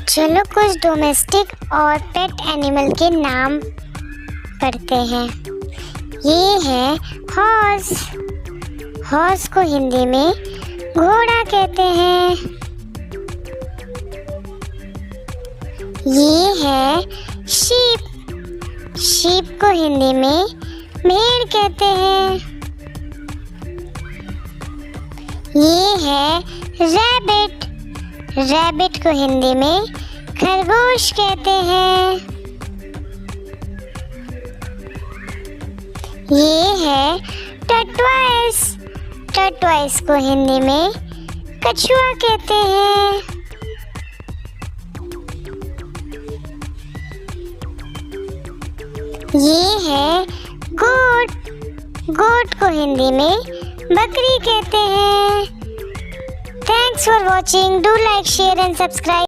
चलो कुछ डोमेस्टिक और पेट एनिमल के नाम पढ़ते हैं। ये है हॉर्स। हॉर्स को हिंदी में घोड़ा कहते हैं। ये है शीप। शीप को हिंदी में भेड़ कहते हैं। ये है रैबिट। रैबिट को हिंदी में खरगोश कहते हैं। ये है टर्टवाइस। टर्टवाइस को हिंदी में कछुआ कहते हैं। ये है गोट। गोट को हिंदी में बकरी कहते हैं। Thanks for watching. Do like, share and subscribe.